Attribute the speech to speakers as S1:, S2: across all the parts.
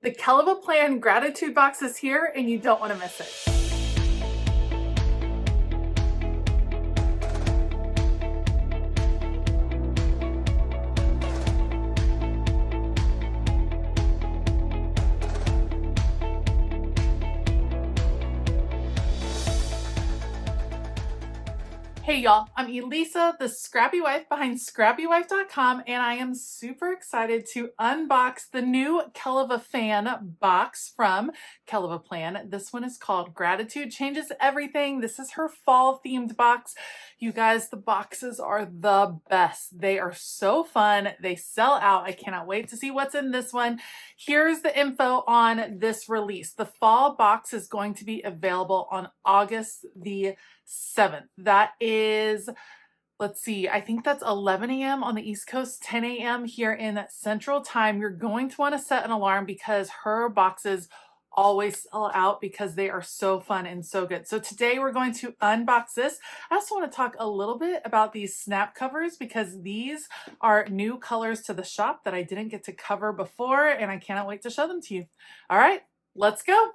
S1: The Kellofaplan gratitude box is here and you don't want to miss it. Hey y'all, I'm Elisa, the Scrappy Wife behind ScrappyWife.com, and I am super excited to unbox the new Kellofafan box from Kellofaplan. This one is called Gratitude Changes Everything. This is her fall themed box. You guys, the boxes are the best. They are so fun. They sell out. I cannot wait to see what's in this one. Here's the info on this release. The fall box is going to be available on August the 7th. That is, let's see, I think that's 11 a.m. on the East Coast, 10 a.m. here in Central Time. You're going to want to set an alarm because her boxes always sell out because they are so fun and so good. So today we're going to unbox this. I also want to talk a little bit about these snap covers because these are new colors to the shop that I didn't get to cover before, and I cannot wait to show them to you. All right, let's go.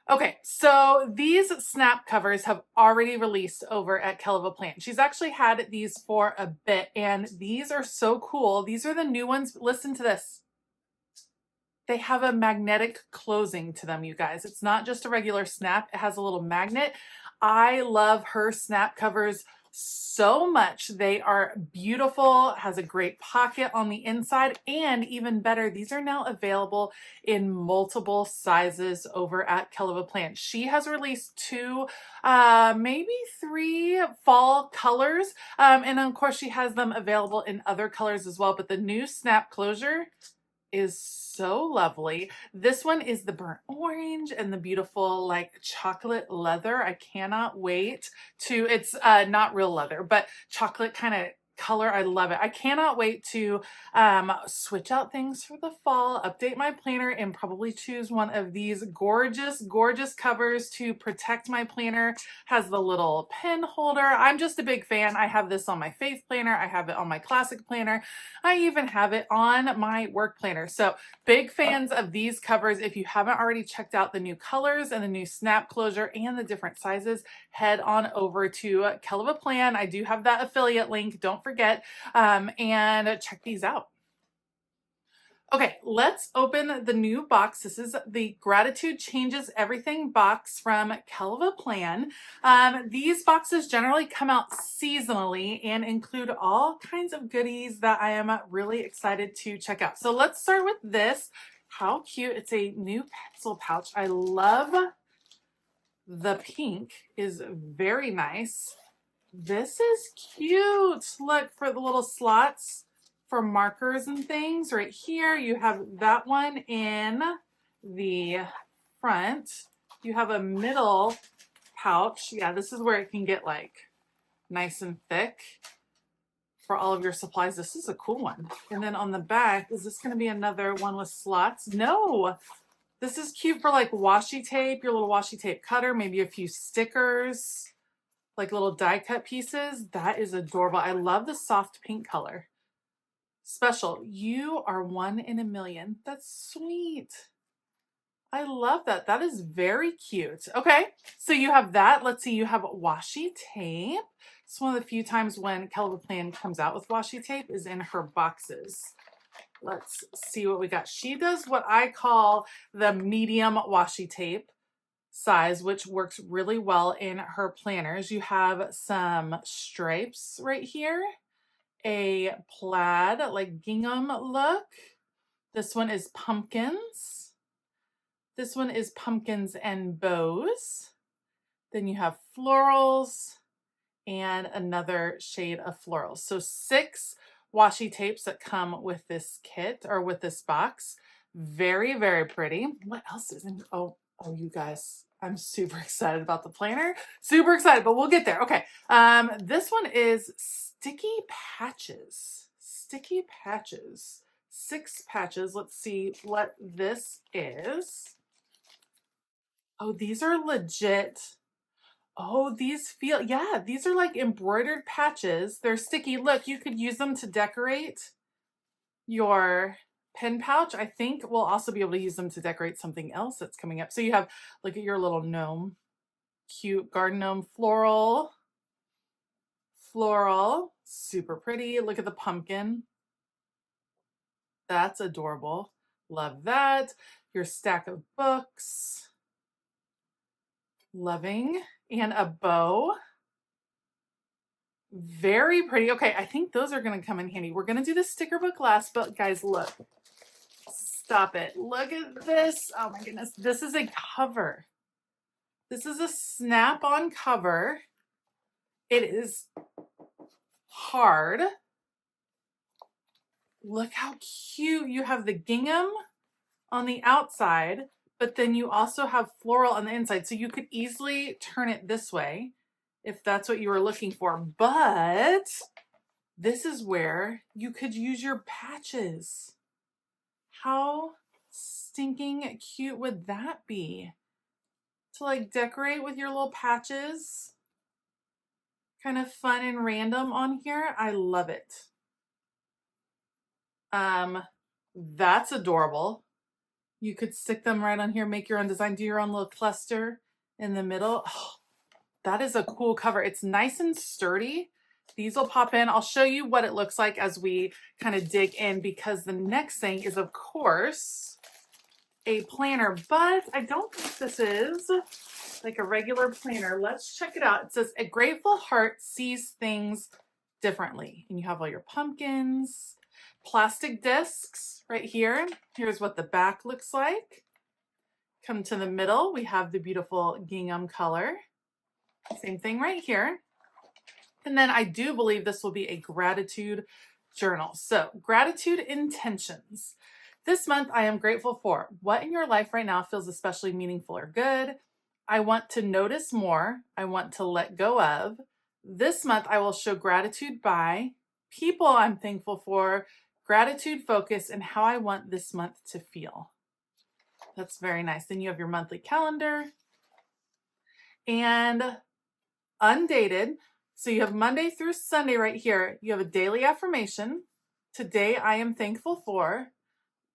S1: Okay, so these snap covers have already released over at Kellofaplan. She's actually had these for a bit, and these are so cool. These are the new ones. Listen to this. They have a magnetic closing to them, you guys. It's not just a regular snap. It has a little magnet. I love her snap covers so much. They are beautiful, has a great pocket on the inside, and even better, these are now available in multiple sizes over at Kellofaplan. She has released two, maybe three fall colors, and of course she has them available in other colors as well, but the new snap closure is so lovely. This one is the burnt orange and the beautiful like chocolate leather. I cannot wait to, it's not real leather, but chocolate kind of color. I love it. I cannot wait to switch out things for the fall, update my planner, and probably choose one of these gorgeous, gorgeous covers to protect my planner. Has the little pen holder. I'm just a big fan. I have this on my faith planner. I have it on my classic planner. I even have it on my work planner. So big fans of these covers. If you haven't already checked out the new colors and the new snap closure and the different sizes, head on over to Kellofaplan. I do have that affiliate link. Don't forget, and check these out. Okay, let's open the new box. This is the Gratitude Changes Everything box from Kellofaplan. These boxes generally come out seasonally and include all kinds of goodies that I am really excited to check out. So let's start with this. How cute. It's a new pencil pouch. I love the pink, is very nice. This is cute. Look, for the little slots for markers and things. Right here, you have that one in the front. You have a middle pouch. Yeah, this is where it can get like nice and thick for all of your supplies. This is a cool one. And then on the back, is this going to be another one with slots? No. This is cute for like washi tape, your little washi tape cutter, maybe a few stickers, like little die cut pieces. That is adorable. I love the soft pink color. Special. You are one in a million. That's sweet. I love that. That is very cute. Okay, so you have that. Let's see, you have washi tape. It's one of the few times when Kellofaplan comes out with washi tape is in her boxes. Let's see what we got. She does what I call the medium washi tape size, which works really well in her planners. You have some stripes right here, a plaid like gingham look. This one is pumpkins. This one is pumpkins and bows. Then you have florals and another shade of florals. So 6 washi tapes that come with this kit or with this box. Very, very pretty. What else is in here? Oh, you guys, I'm super excited about the planner. Super excited, but we'll get there. Okay. This one is sticky patches. Sticky patches. 6 patches. Let's see what this is. Oh, these are legit. Oh, these feel, yeah, these are like embroidered patches. They're sticky. Look, you could use them to decorate your pen pouch. I think we'll also be able to use them to decorate something else that's coming up. So you have, look at your little gnome, cute garden gnome, floral, super pretty. Look at the pumpkin. That's adorable. Love that. Your stack of books. Loving. And a bow. Very pretty. Okay, I think those are going to come in handy. We're going to do the sticker book last, but guys, look. Stop it. Look at this. Oh my goodness. This is a cover. This is a snap-on cover. It is hard. Look how cute. You have the gingham on the outside, but then you also have floral on the inside. So you could easily turn it this way if that's what you were looking for. But this is where you could use your patches. How stinking cute would that be? To like decorate with your little patches. Kind of fun and random on here. I love it. That's adorable. You could stick them right on here, make your own design, do your own little cluster in the middle. Oh, that is a cool cover. It's nice and sturdy. These will pop in. I'll show you what it looks like as we kind of dig in, because the next thing is, of course, a planner, but I don't think this is like a regular planner. Let's check it out. It says, a grateful heart sees things differently. And you have all your pumpkins, plastic discs right here. Here's what the back looks like. Come to the middle, we have the beautiful gingham color. Same thing right here. And then I do believe this will be a gratitude journal. So gratitude intentions. This month, I am grateful for what in your life right now feels especially meaningful or good. I want to notice more. I want to let go of. This month, I will show gratitude by people I'm thankful for, gratitude focus, and how I want this month to feel. That's very nice. Then you have your monthly calendar and undated. So you have Monday through Sunday right here. You have a daily affirmation. Today, I am thankful for.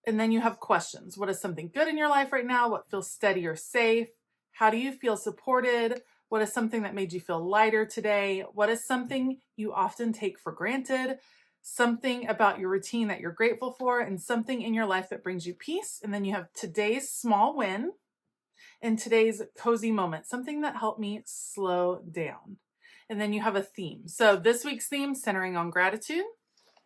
S1: And then you have questions. What is something good in your life right now? What feels steady or safe? How do you feel supported? What is something that made you feel lighter today? What is something you often take for granted? Something about your routine that you're grateful for, and something in your life that brings you peace. And then you have today's small win and today's cozy moment, something that helped me slow down. And then you have a theme. So this week's theme, centering on gratitude.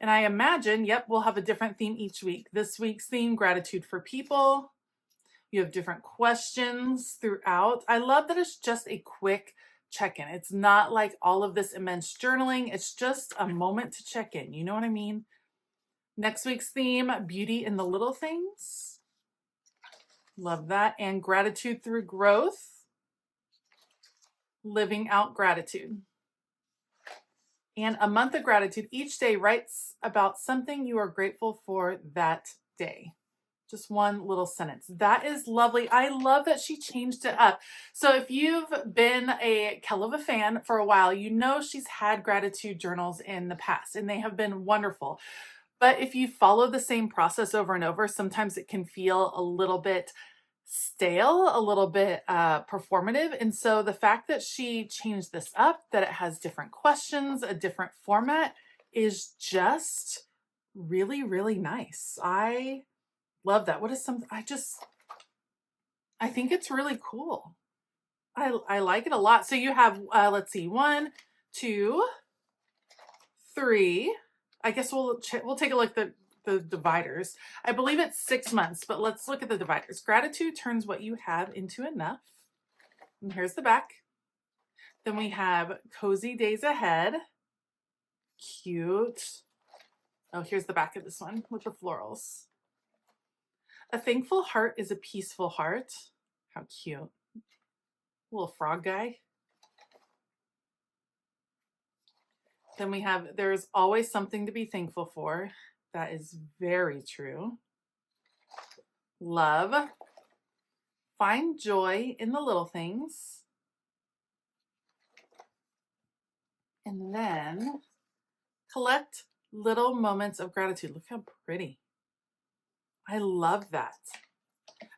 S1: And I imagine, yep, we'll have a different theme each week. This week's theme, gratitude for people. You have different questions throughout. I love that it's just a quick check-in. It's not like all of this immense journaling. It's just a moment to check in. You know what I mean? Next week's theme, beauty in the little things. Love that. And gratitude through growth. Living out gratitude. And a month of gratitude. Each day writes about something you are grateful for that day. Just one little sentence. That is lovely. I love that she changed it up. So if you've been a Kellofafan fan for a while, you know she's had gratitude journals in the past, and they have been wonderful. But if you follow the same process over and over, sometimes it can feel a little bit stale, a little bit performative. And so the fact that she changed this up, that it has different questions, a different format, is just really, really nice. I love that. What is something I think it's really cool. I like it a lot. So you have, let's see, 1, 2, 3. I guess we'll take a look at the dividers. I believe it's 6 months, but let's look at the dividers. Gratitude turns what you have into enough. And here's the back. Then we have cozy days ahead. Cute. Oh, here's the back of this one with the florals. A thankful heart is a peaceful heart. How cute. Little frog guy. Then we have, there's always something to be thankful for. That is very true. Love. Find joy in the little things. And then collect little moments of gratitude. Look how pretty. I love that.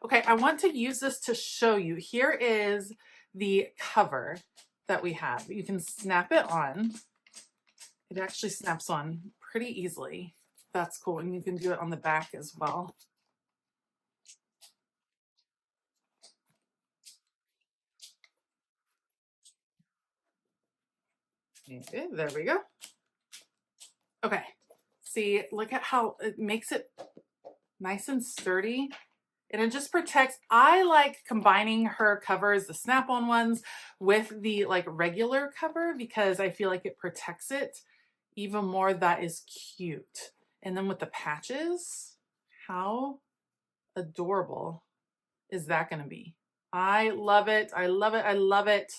S1: Okay, I want to use this to show you. Here is the cover that we have. You can snap it on. It actually snaps on pretty easily. That's cool. And you can do it on the back as well. Okay, there we go. Okay, see, look at how it makes it nice and sturdy. And it just protects. I like combining her covers, the snap-on ones, with the like regular cover because I feel like it protects it even more. That is cute. And then with the patches, how adorable is that going to be? I love it. I love it. I love it.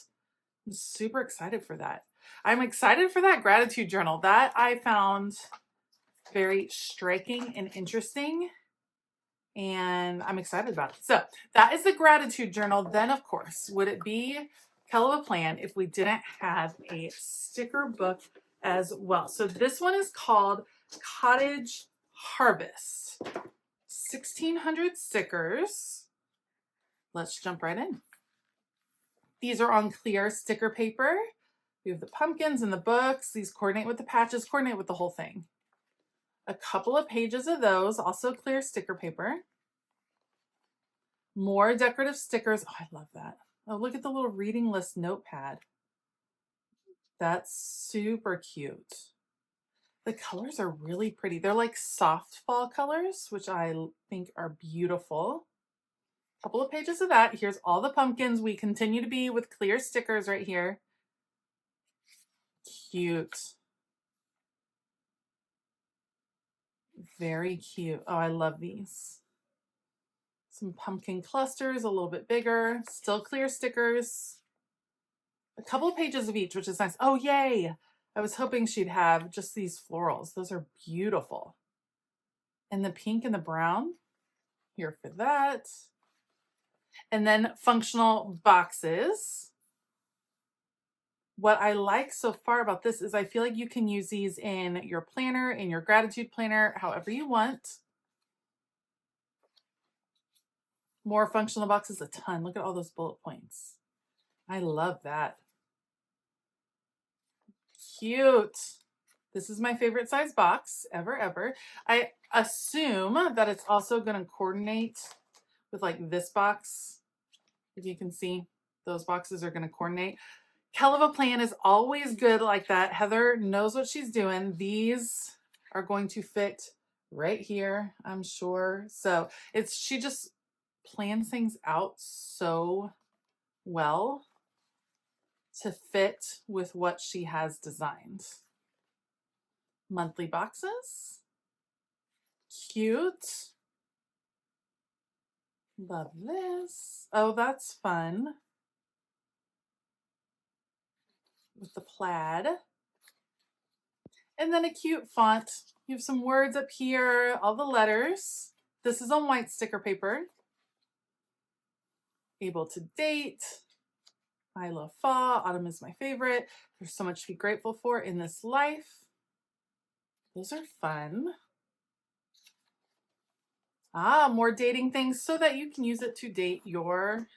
S1: I'm super excited for that. I'm excited for that gratitude journal. That I found very striking and interesting. And I'm excited about it. So that is the gratitude journal. Then, of course, would it be Kellofaplan if we didn't have a sticker book as well? So this one is called Cottage Harvest. 1,600 stickers. Let's jump right in. These are on clear sticker paper. We have the pumpkins and the books. These coordinate with the patches, coordinate with the whole thing. A couple of pages of those, also clear sticker paper. More decorative stickers. Oh, I love that. Oh, look at the little reading list notepad. That's super cute. The colors are really pretty. They're like soft fall colors, which I think are beautiful. A couple of pages of that. Here's all the pumpkins. We continue to be with clear stickers right here. Cute. Very cute. Oh, I love these. Some pumpkin clusters, a little bit bigger, still clear stickers. A couple of pages of each, which is nice. Oh, yay. I was hoping she'd have just these florals. Those are beautiful. And the pink and the brown, here for that. And then functional boxes. What I like so far about this is I feel like you can use these in your planner, in your gratitude planner, however you want. More functional boxes, a ton. Look at all those bullet points. I love that. Cute. This is my favorite size box ever. I assume that it's also going to coordinate with like this box. If you can see, those boxes are going to coordinate. Kellofaplan is always good like that. Heather knows what she's doing. These are going to fit right here, I'm sure. So she just plans things out so well to fit with what she has designed. Monthly boxes. Cute. Love this. Oh, that's fun. With the plaid. And then a cute font. You have some words up here, all the letters. This is on white sticker paper. Able to date. I love fall. Autumn is my favorite. There's so much to be grateful for in this life. Those are fun. More dating things so that you can use it to date your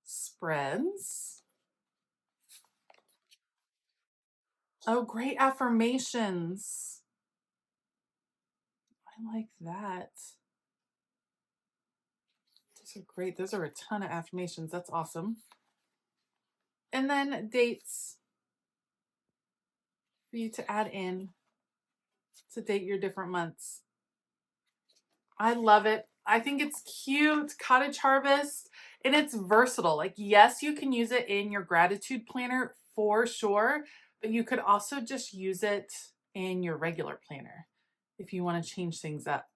S1: spreads. Oh, great affirmations. I like that. Those are great. Those are a ton of affirmations. That's awesome. And then dates for you to add in to date your different months. I love it. I think it's cute. Cottage Harvest. And it's versatile. Like, yes, you can use it in your gratitude planner for sure, but you could also just use it in your regular planner if you want to change things up.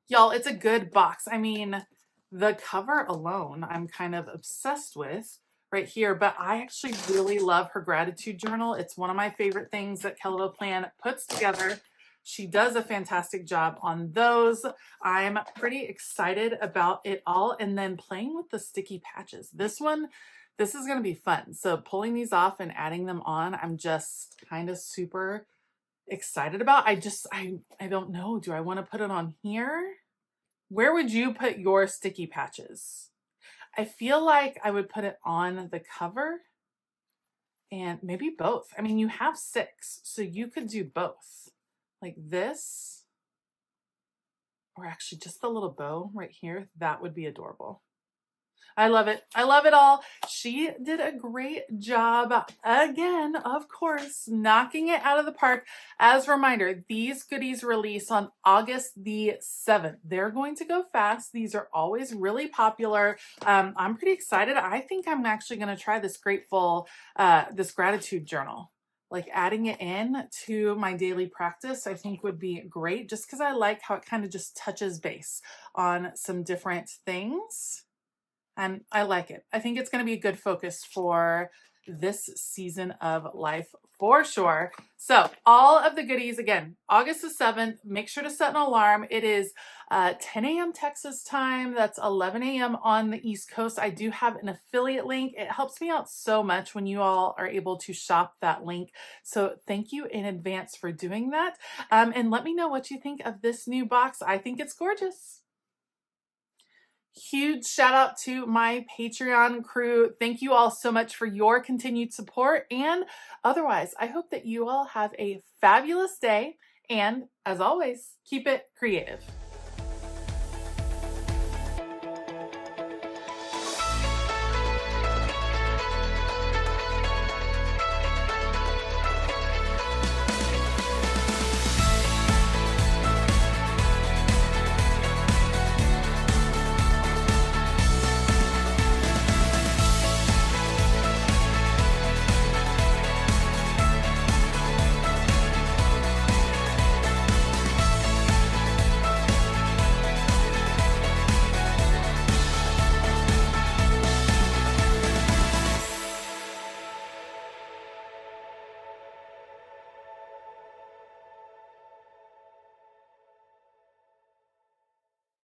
S1: Y'all, it's a good box. I mean, the cover alone, I'm kind of obsessed with right here, but I actually really love her gratitude journal. It's one of my favorite things that Kellofaplan puts together. She does a fantastic job on those. I'm pretty excited about it all. And then playing with the sticky patches. This is going to be fun. So pulling these off and adding them on, I'm just kind of super excited about. I don't know. Do I want to put it on here? Where would you put your sticky patches? I feel like I would put it on the cover and maybe both. I mean, you have 6, so you could do both. Like this, or actually just the little bow right here. That would be adorable. I love it. I love it all. She did a great job again, of course, knocking it out of the park. As a reminder, these goodies release on August the 7th. They're going to go fast. These are always really popular. I'm pretty excited. I think I'm actually going to try this this gratitude journal. Like adding it in to my daily practice, I think would be great, just because I like how it kind of just touches base on some different things. And I like it. I think it's going to be a good focus for this season of life for sure. So all of the goodies, again, August the 7th, make sure to set an alarm. It is 10 a.m. Texas time. That's 11 a.m. on the East Coast. I do have an affiliate link. It helps me out so much when you all are able to shop that link. So thank you in advance for doing that. And let me know what you think of this new box. I think it's gorgeous. Huge shout out to my Patreon crew. Thank you all so much for your continued support. And otherwise, I hope that you all have a fabulous day. And as always, keep it creative.